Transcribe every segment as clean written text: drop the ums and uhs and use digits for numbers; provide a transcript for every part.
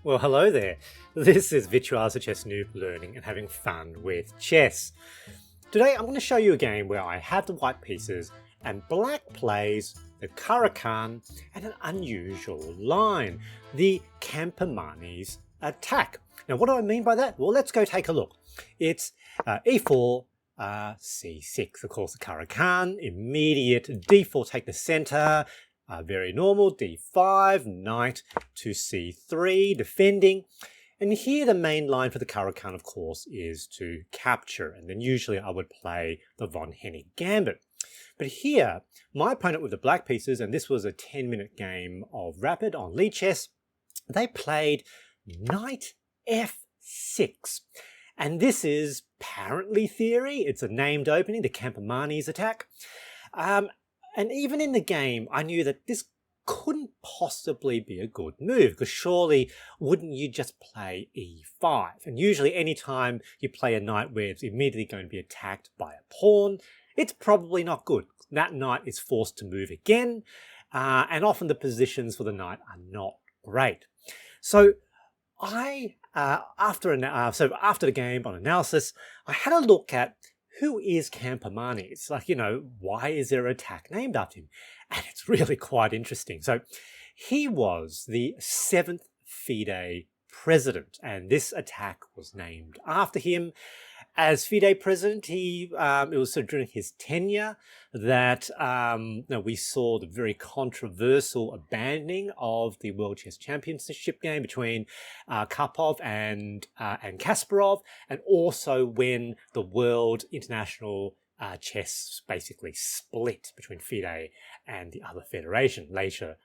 Well, hello there. This is Virtuoso Chess Noob learning and having fun with chess. Today I'm going to show you a game where I have the white pieces and black plays the Caro-Kann and an unusual line, the Campomanes Attack. Now, what do I mean by that? Well, let's go take a look. It's e4, c6, of course, the Caro-Kann, immediate d4, take the center, very normal, d5, knight to c3, defending. And here the main line for the Caro-Kann, of course, is to capture. And then usually I would play the von Hennig gambit. But here, my opponent with the black pieces, and this was a 10-minute game of rapid on lead chess, they played knight f6. And this is apparently theory. It's a named opening, the Campomanes Attack. And even in the game, I knew that this couldn't possibly be a good move, because surely wouldn't you just play e5? And usually anytime you play a knight where it's immediately going to be attacked by a pawn, it's probably not good. That knight is forced to move again, and often the positions for the knight are not great. So after the game, on analysis, I had a look at who is Campomanes? Like, why is there an attack named after him? And it's really quite interesting. So he was the 7th FIDE President, and this attack was named after him. As FIDE President, it was sort of during his tenure that we saw the very controversial abandoning of the World Chess Championship game between Karpov and Kasparov, and also when the World International Chess basically split between FIDE and the other federation. Later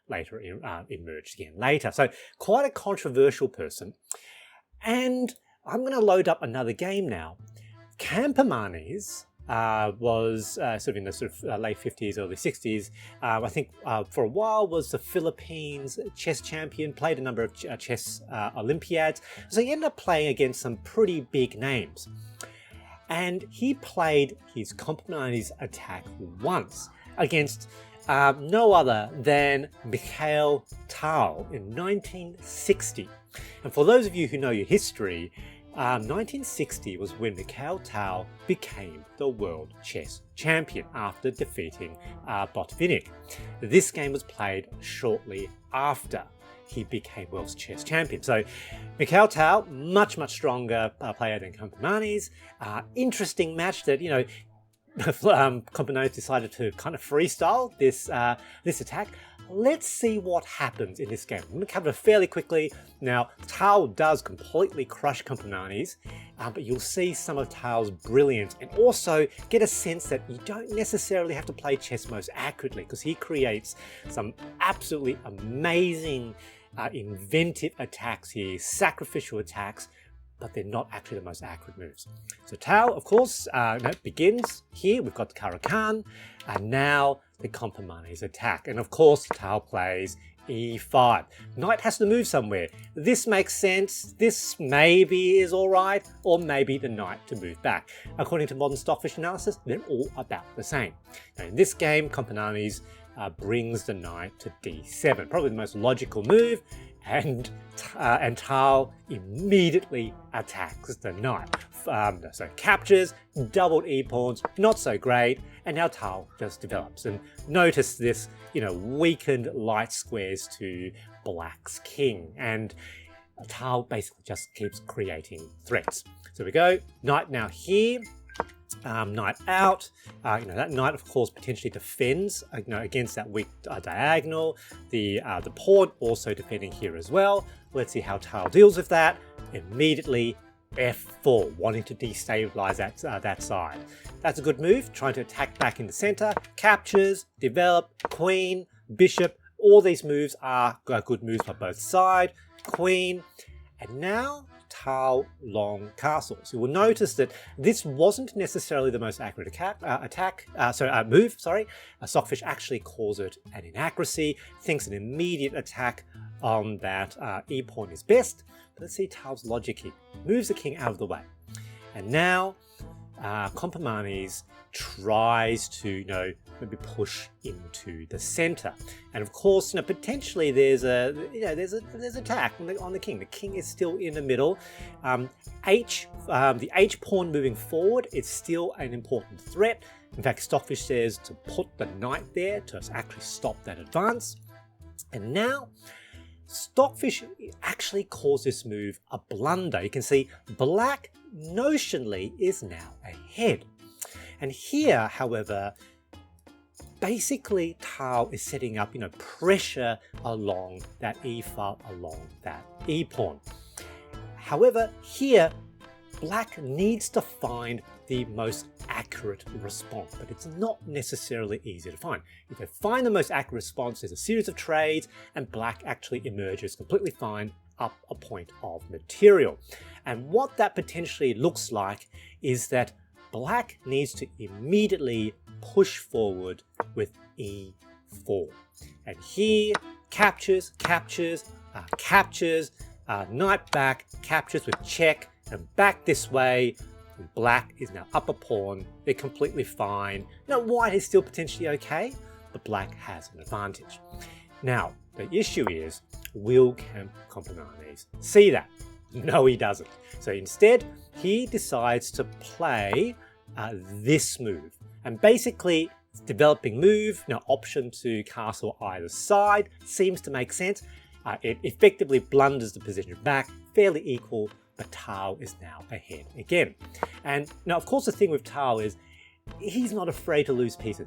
emerged again later. So quite a controversial person. And I'm going to load up another game now. Campomanes was sort of in the late 50s, early 60s. I think for a while was the Philippines chess champion, played a number of chess Olympiads. So he ended up playing against some pretty big names. And he played his Campomanes Attack once against no other than Mikhail Tal in 1960. And for those of you who know your history, 1960 was when Mikhail Tal became the world chess champion after defeating Botvinnik. This game was played shortly after he became world chess champion. So Mikhail Tal, much stronger player than Campomanes. Interesting match that, Campomanes decided to kind of freestyle this attack. Let's see what happens in this game. I'm going to cover it fairly quickly. Now, Tal does completely crush Campomanes, but you'll see some of Tal's brilliance and also get a sense that you don't necessarily have to play chess most accurately, because he creates some absolutely amazing, inventive attacks here, sacrificial attacks, but they're not actually the most accurate moves. So Tal, of course, begins here. We've got the Caro-Kann, and now the Campomanes Attack. And of course, Tal plays e5. Knight has to move somewhere. This makes sense. This maybe is all right, or maybe the knight to move back. According to modern Stockfish analysis, they're all about the same. Now, in this game, Campomanes brings the knight to d7, probably the most logical move, and Tal immediately attacks the knight. So captures, doubled e-pawns, not so great, and now Tal just develops. And notice this, weakened light squares to black's king, and Tal basically just keeps creating threats. So we go, knight now here. Knight out. That knight, of course, potentially defends against that weak diagonal. The pawn also defending here as well. Let's see how Tal deals with that. Immediately f4, wanting to destabilize that side. That's a good move, trying to attack back in the center. Captures, develop, queen, bishop. All these moves are good moves by both sides. Queen, and now Tal long castles. You will notice that this wasn't necessarily the most accurate move. Stockfish actually calls it an inaccuracy, thinks an immediate attack on that e-pawn is best. But let's see Tal's logic here. Moves the king out of the way. And now Campomanes tries to, maybe push into the center, and of course, potentially there's attack on the king. The king is still in the middle. The H pawn moving forward is still an important threat. In fact, Stockfish says to put the knight there to actually stop that advance. And now, Stockfish actually calls this move a blunder. You can see black notionally is now ahead. And here, however, basically Tal is setting up, pressure along that e file, along that e pawn. However, here, black needs to find the most accurate response, but it's not necessarily easy to find. If they find the most accurate response, there's a series of trades, and black actually emerges completely fine up a point of material. And what that potentially looks like is that black needs to immediately push forward with e4. And here, captures, knight back, captures with check, and back this way. And black is now up a pawn. They're completely fine. Now, white is still potentially okay, but black has an advantage. Now, the issue is, will Campomanes see that? No, he doesn't. So instead, he decides to play this move. And basically, developing move, option to castle either side, seems to make sense. It effectively blunders the position back, fairly equal, but Tal is now ahead again. And now, of course, the thing with Tal is he's not afraid to lose pieces.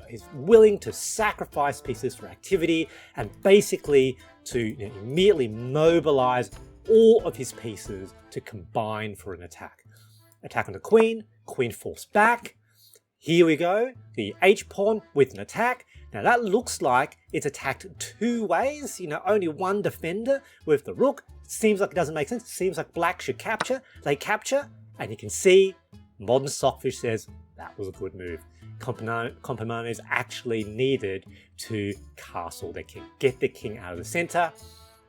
He's willing to sacrifice pieces for activity and basically to immediately mobilize all of his pieces to combine for an attack. Attack on the queen, queen forced back. Here we go, the h-pawn with an attack. Now that looks like it's attacked two ways, only one defender with the rook. Seems like it doesn't make sense. Seems like black should capture. They capture, and you can see modern Stockfish says that was a good move. Campomanes actually needed to castle their king, get their king out of the center,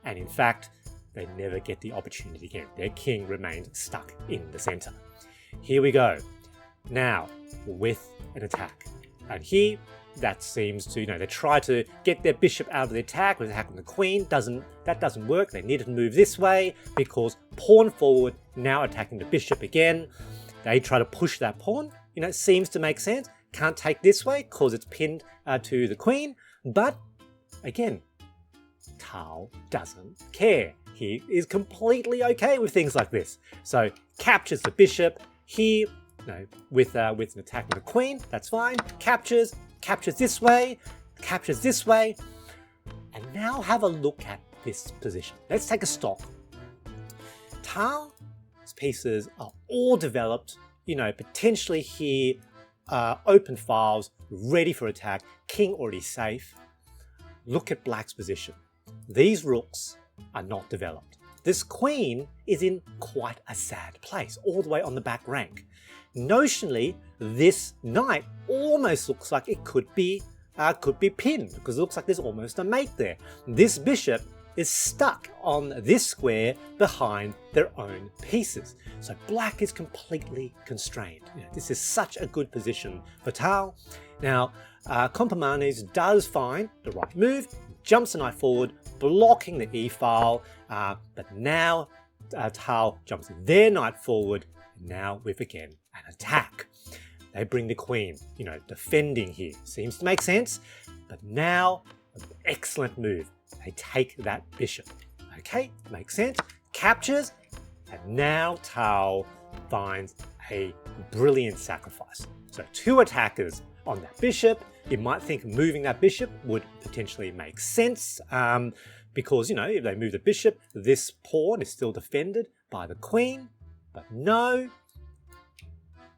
and in fact, they never get the opportunity again. Their king remained stuck in the center. Here we go. Now, with an attack. And here, that seems to, they try to get their bishop out of the attack with attack on the queen. That doesn't work. They needed to move this way because pawn forward, now attacking the bishop again. They try to push that pawn. It seems to make sense. Can't take this way because it's pinned to the queen. But again, Tal doesn't care. He is completely okay with things like this. So captures the bishop here, with an attack on the queen. That's fine. Captures this way, and now have a look at this position. Let's take a stock. Tal's pieces are all developed, potentially here, open files, ready for attack, king already safe. Look at black's position. These rooks are not developed. This queen is in quite a sad place, all the way on the back rank. Notionally, this knight almost looks like it could be pinned because it looks like there's almost a mate there. This bishop is stuck on this square behind their own pieces. So black is completely constrained. This is such a good position for Tal. Now, Campomanes does find the right move, jumps the knight forward, blocking the e-file, but now Tal jumps their knight forward, now with again an attack. They bring the queen, defending here. Seems to make sense, but now an excellent move. They take that bishop. Okay, makes sense. Captures, and now Tal finds a brilliant sacrifice. So two attackers on that bishop. You might think moving that bishop would potentially make sense because, if they move the bishop, this pawn is still defended by the queen, but no.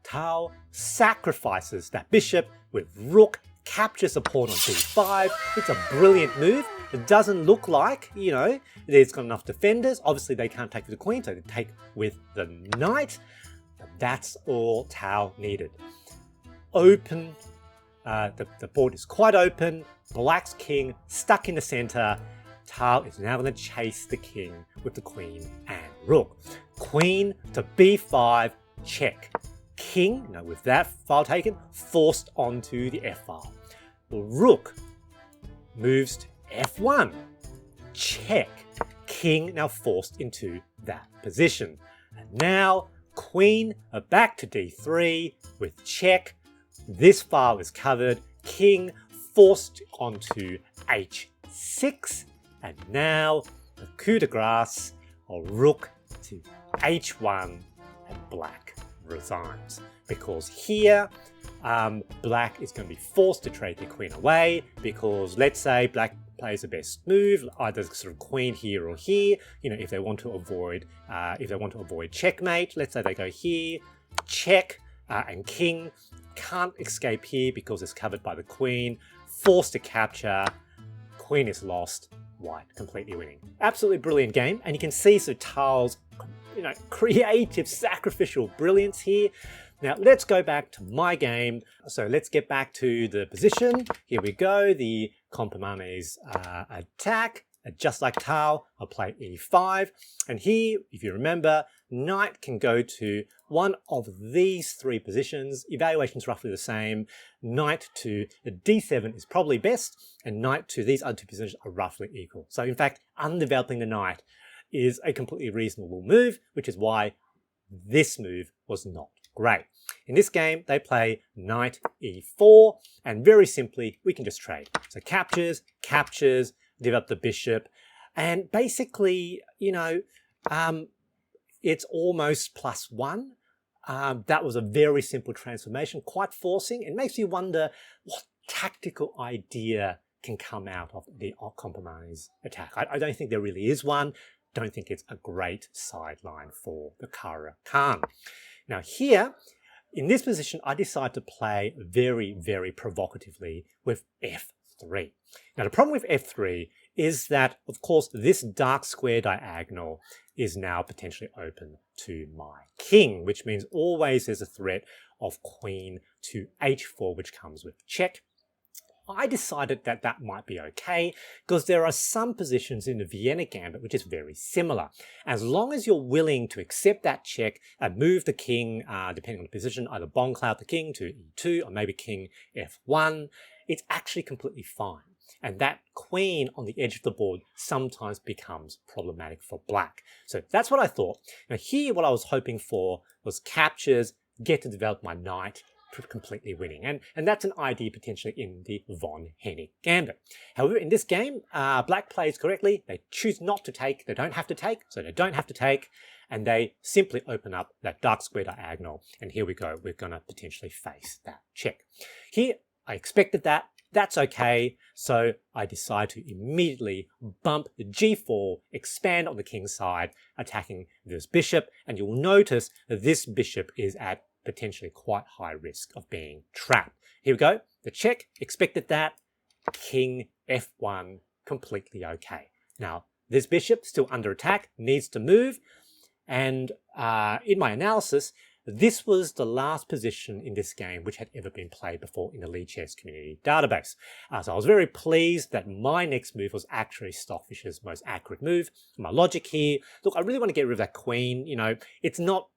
Tal sacrifices that bishop with rook, captures the pawn on d5. It's a brilliant move. It doesn't look like, there's got enough defenders. Obviously, they can't take with the queen, so they take with the knight. But that's all Tal needed. Open. The board is quite open. Black's king stuck in the center. Tal is now going to chase the king with the queen and rook. Queen to b5, check. king, now with that file taken, forced onto the f file. The rook moves to f1, check, king now forced into that position. And now queen back to d3 with check. This file is covered, king forced onto h6, and now the coup de grace, or rook to h1, and black resigns. Because here, black is going to be forced to trade the queen away, because let's say black plays the best move, either sort of queen here or here. You know, if they want to avoid checkmate, let's say they go here, check, and king can't escape here because it's covered by the queen, forced to capture, queen is lost, white completely winning. Absolutely brilliant game, and you can see so Tal's, you know, creative sacrificial brilliance here. Now let's go back to my game. So let's get back to the position. Here we go, the Campomanes attack. Just like Tal, I'll play e5. And here, if you remember, knight can go to one of these three positions. Evaluation's roughly the same. Knight to d7 is probably best, and knight to these other two positions are roughly equal. So in fact, undeveloping the knight is a completely reasonable move, which is why this move was not great. In this game, they play knight e4, and very simply, we can just trade. So captures, captures, develop the bishop, and basically, you know, it's almost +1. That was a very simple transformation, quite forcing. It makes you wonder what tactical idea can come out of the Campomanes attack. I don't think there really is one. Don't think it's a great sideline for the Caro-Kann. Now here, in this position, I decide to play very, very provocatively with f3. Now the problem with f3 is that, of course, this dark square diagonal is now potentially open to my king, which means always there's a threat of queen to h4, which comes with check. I decided that that might be okay because there are some positions in the Vienna Gambit which is very similar. As long as you're willing to accept that check and move the king, depending on the position, either bomb cloud the king to e2 or maybe king f1, it's actually completely fine. And that queen on the edge of the board sometimes becomes problematic for black. So that's what I thought. Now here, what I was hoping for was captures, get to develop my knight, completely winning. And that's an idea potentially in the von Hennig Gambit. However, in this game, black plays correctly. They choose not to take. They don't have to take, so they don't have to take. And they simply open up that dark square diagonal. And here we go. We're going to potentially face that check. Here, I expected that. That's okay. So I decide to immediately bump the g4, expand on the king's side, attacking this bishop. And you'll notice that this bishop is at potentially quite high risk of being trapped. Here we go. The check, expected that. King f1, completely okay. Now, this bishop still under attack, needs to move. And in my analysis, this was the last position in this game which had ever been played before in the Lichess community database. So I was very pleased that my next move was actually Stockfish's most accurate move. My logic here, look, I really want to get rid of that queen. You know, it's not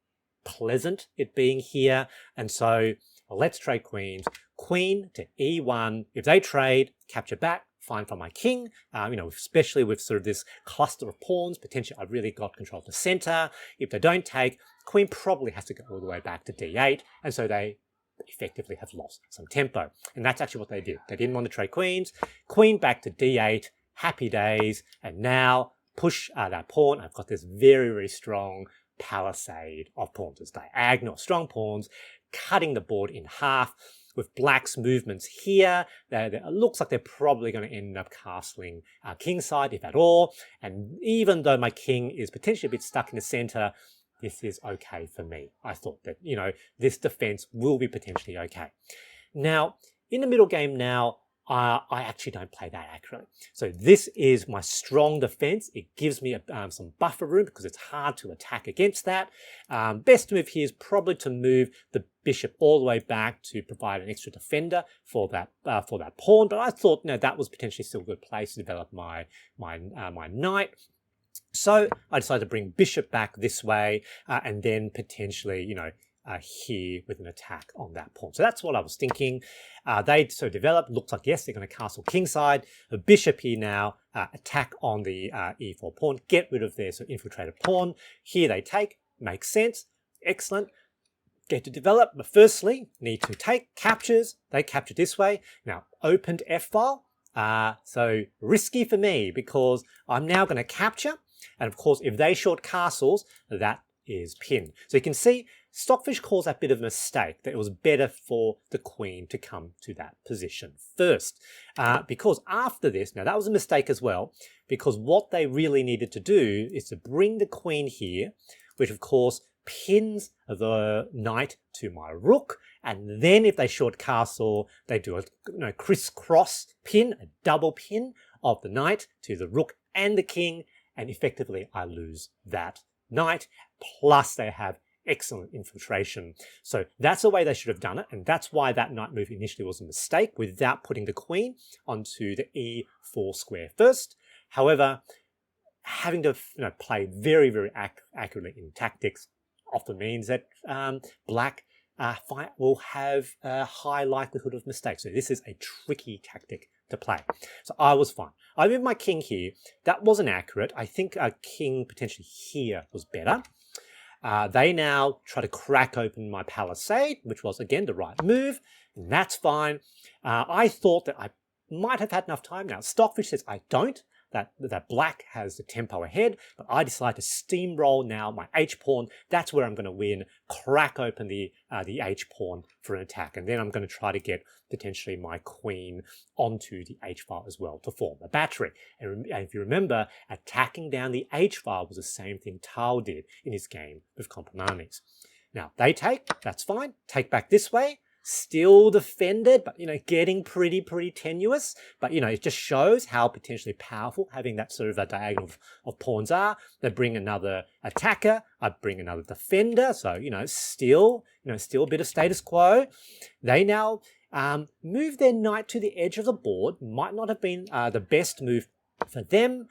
pleasant it being here, and so let's trade queens. Queen to e1. If they trade, capture back, fine for my king. You know, especially with sort of this cluster of pawns, potentially I've really got control of the center. If they don't take, queen probably has to go all the way back to d8, and so they effectively have lost some tempo. And that's actually what they did. They didn't want to trade queens. Queen back to d8, happy days, and now push that pawn. I've got this very, very strong palisade of pawns. It's diagonal, strong pawns, cutting the board in half. With black's movements here, it looks like they're probably going to end up castling kingside, if at all. And even though my king is potentially a bit stuck in the center, this is okay for me. I thought that, you know, this defense will be potentially okay. Now, in the middle game now, I actually don't play that accurately. So this is my strong defense. It gives me some buffer room because it's hard to attack against that. Best move here is probably to move the bishop all the way back to provide an extra defender for that pawn. But I thought, no, that was potentially still a good place to develop my knight. So I decided to bring bishop back this way and then potentially, you know, here with an attack on that pawn. So that's what I was thinking. They so developed, looks like, yes, they're going to castle kingside. The bishop here now, attack on the e4 pawn, get rid of their infiltrated pawn. Here they take, makes sense, excellent. Get to develop, but firstly, need to take captures. They capture this way. Now, opened f-file. So risky for me because I'm now going to capture. And of course, if they short castles, that is pin. So you can see Stockfish calls that bit of a mistake, that it was better for the queen to come to that position first. Because after this, now that was a mistake as well, because what they really needed to do is to bring the queen here, which of course pins the knight to my rook, and then if they short castle, they do a crisscross pin, a double pin of the knight to the rook and the king, and effectively I lose that knight, plus they have excellent infiltration. So that's the way they should have done it, and that's why that knight move initially was a mistake without putting the queen onto the e4 square first. However, having to play very, very accurately in tactics often means that black will have a high likelihood of mistakes. So this is a tricky tactic to play. So I was fine. I moved my king here. That wasn't accurate. I think a king potentially here was better. They now try to crack open my palisade, which was again the right move, and that's fine. I thought that I might have had enough time. Now Stockfish says I don't. That black has the tempo ahead, but I decide to steamroll now my h-pawn. That's where I'm going to win, crack open the h-pawn for an attack, and then I'm going to try to get potentially my queen onto the h-file as well to form a battery. And if you remember, attacking down the h-file was the same thing Tal did in his game with Campomanes. Now they take, that's fine, take back this way. Still defended, but getting pretty tenuous. But it just shows how potentially powerful having that sort of a diagonal of pawns are. They bring another attacker, I bring another defender. So still a bit of status quo. They now move their knight to the edge of the board. Might not have been the best move for them.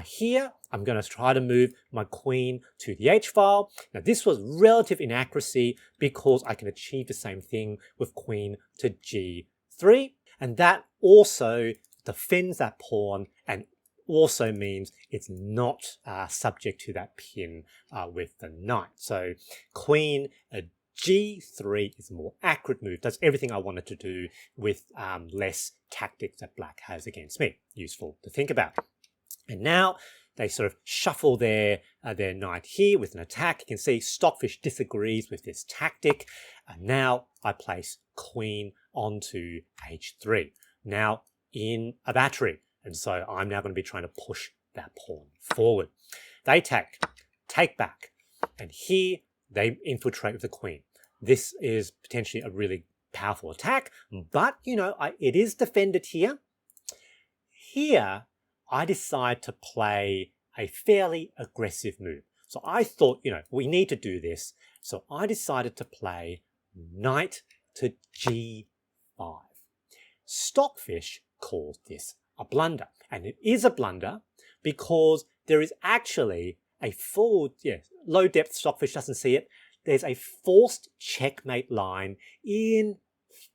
Here, I'm going to try to move my queen to the h-file. Now, this was relative inaccuracy because I can achieve the same thing with queen to g3. And that also defends that pawn and also means it's not subject to that pin with the knight. So queen g3 is a more accurate move. Does everything I wanted to do with less tactics that black has against me. Useful to think about. And now they sort of shuffle their knight here with an attack. You can see Stockfish disagrees with this tactic. And now I place queen onto h3. Now in a battery. And so I'm now going to be trying to push that pawn forward. They take back. And here they infiltrate with the queen. This is potentially a really powerful attack. But, it is defended here. Here, I decide to play a fairly aggressive move. So I thought, we need to do this. So I decided to play knight to g5. Stockfish calls this a blunder. And it is a blunder because there is actually a low depth Stockfish doesn't see it. There's a forced checkmate line in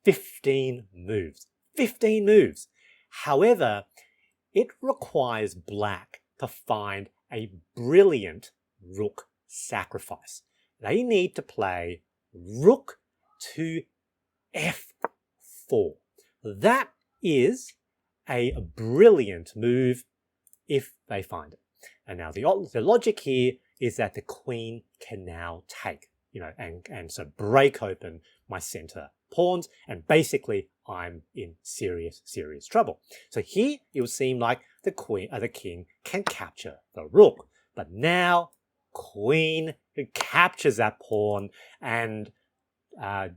15 moves. 15 moves. However, it requires black to find a brilliant rook sacrifice. They need to play rook to f4. That is a brilliant move if they find it. And now the logic here is that the queen can now take, and so break open my center pawns, and basically I'm in serious trouble. So here it would seem like the king can capture the rook, but now queen captures that pawn, and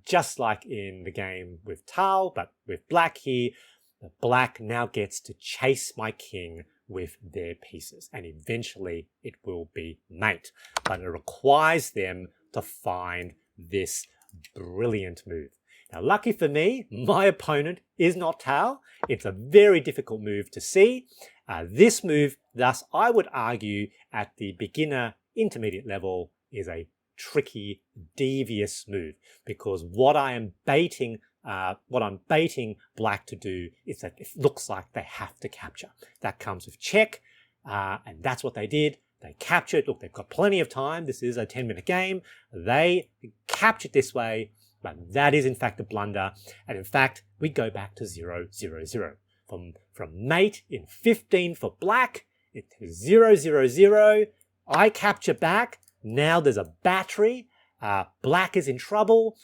just like in the game with Tal, but with black here, black now gets to chase my king with their pieces, and eventually it will be mate, but it requires them to find this brilliant move. Now, lucky for me, my opponent is not Tal. It's a very difficult move to see. This move, thus, I would argue at the beginner intermediate level is a tricky, devious move, because what I'm baiting black to do is that it looks like they have to capture. That comes with check, and that's what they did. They captured. Look, they've got plenty of time. This is a 10-minute game. They captured this way, but that is in fact a blunder. And in fact, we go back to 0, 0, 0. From mate in 15 for black, it's 0, 0, 0. I capture back. Now there's a battery. Black is in trouble.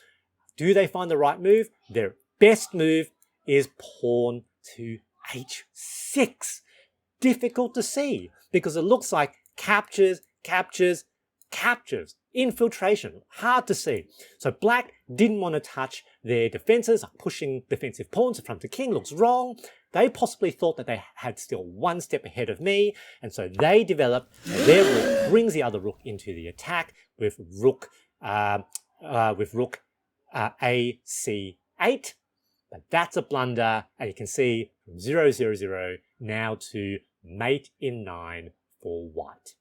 Do they find the right move? Their best move is pawn to h6. Difficult to see because it looks like captures, captures, captures. Infiltration, hard to see. So black didn't want to touch their defenses, pushing defensive pawns in front of king looks wrong. They possibly thought that they had still one step ahead of me, and so they developed their rook, brings the other rook into the attack with rook a c8. But that's a blunder, and you can see from 0, 0, 0 now to mate in 9 for white.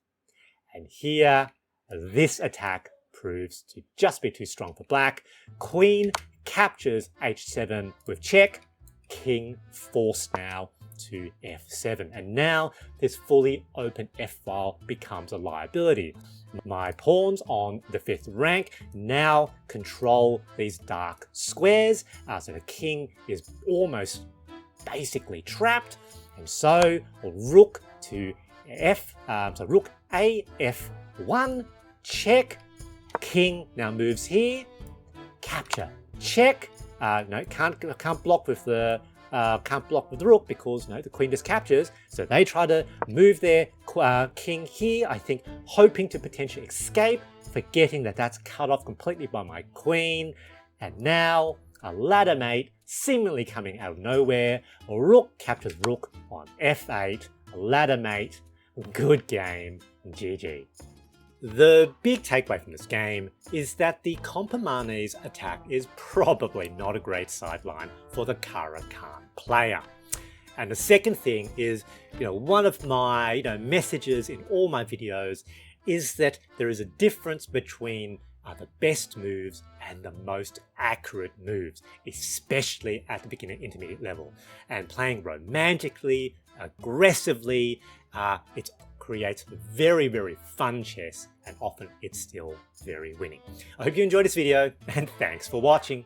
And here, this attack proves to just be too strong for black. Queen captures h7 with check. King forced now to f7. And now this fully open f-file becomes a liability. My pawns on the 5th rank now control these dark squares. So the king is almost basically trapped. And so rook to rook a f1, check. King now moves here. Capture, check. No, can't block with the rook because no, the queen just captures. So they try to move their king here, I think, hoping to potentially escape, forgetting that that's cut off completely by my queen. And now a ladder mate seemingly coming out of nowhere. A rook captures rook on f8. A ladder mate. Good game. GG. The big takeaway from this game is that the Campomanes attack is probably not a great sideline for the Caro-Kann player. And the second thing is, one of my messages in all my videos is that there is a difference between the best moves and the most accurate moves, especially at the beginner intermediate level. And playing romantically, aggressively, it creates very, very fun chess, and often it's still very winning. I hope you enjoyed this video, and thanks for watching.